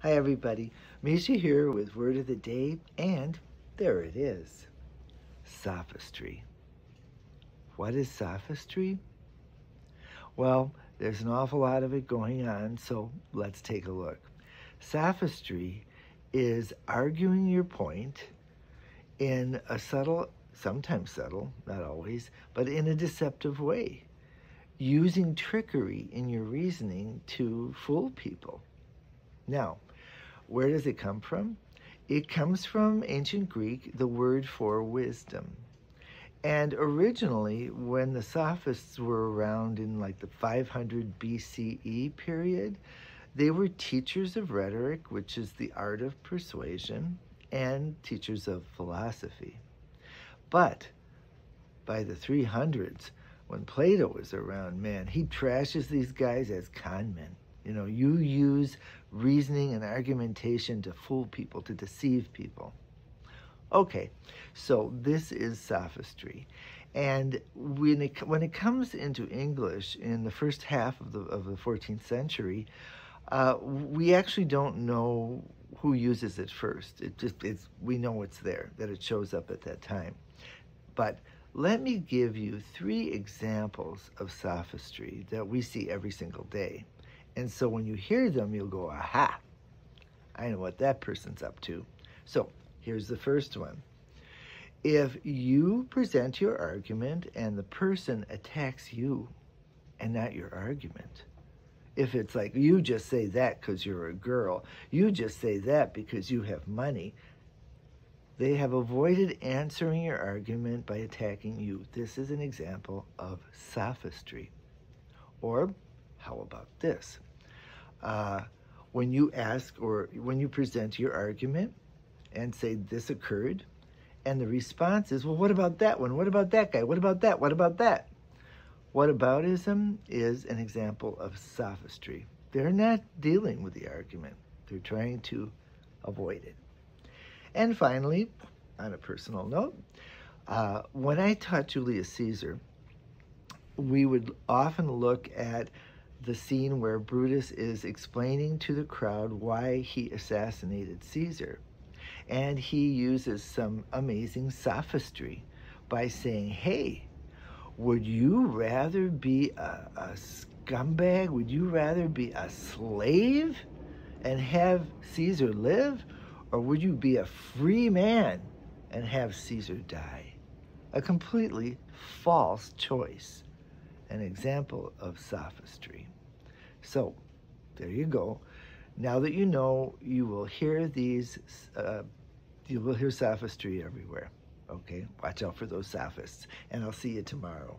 Hi everybody, Mischa here with Word of the Day, and there it is, sophistry. What is sophistry? Well, there's an awful lot of it going on, so let's take a look. Sophistry is arguing your point in a subtle, sometimes subtle, not always, but in a deceptive way, using trickery in your reasoning to fool people. Now, where does it come from? It comes from ancient Greek, the word for wisdom. And originally, when the sophists were around in like the 500 BCE period, they were teachers of rhetoric, which is the art of persuasion, and teachers of philosophy. But by the 300s, when Plato was around, man, he trashes these guys as con men. You know, you use reasoning and argumentation to fool people, to deceive people. Okay, so this is sophistry. And when it comes into English in the first half of the 14th century, we actually don't know who uses it first. We know it's there, that it shows up at that time. But let me give you 3 examples of sophistry that we see every single day. And so when you hear them, you'll go, aha, I know what that person's up to. So here's the first one. If you present your argument and the person attacks you and not your argument, if it's like, you just say that because you're a girl, you just say that because you have money, they have avoided answering your argument by attacking you. This is an example of sophistry. Or how about this? When you ask or when you present your argument and say this occurred, and the response is, well, what about that one? What about that guy? What about that? What about that? Whataboutism is an example of sophistry. They're not dealing with the argument. They're trying to avoid it. And finally, on a personal note, when I taught Julius Caesar, we would often look at the scene where Brutus is explaining to the crowd why he assassinated Caesar. And he uses some amazing sophistry by saying, hey, would you rather be a scumbag? Would you rather be a slave and have Caesar live? Or would you be a free man and have Caesar die? A completely false choice. An example of sophistry. So, there you go. Now that you know, you will hear you will hear sophistry everywhere. Okay, watch out for those sophists, and I'll see you tomorrow.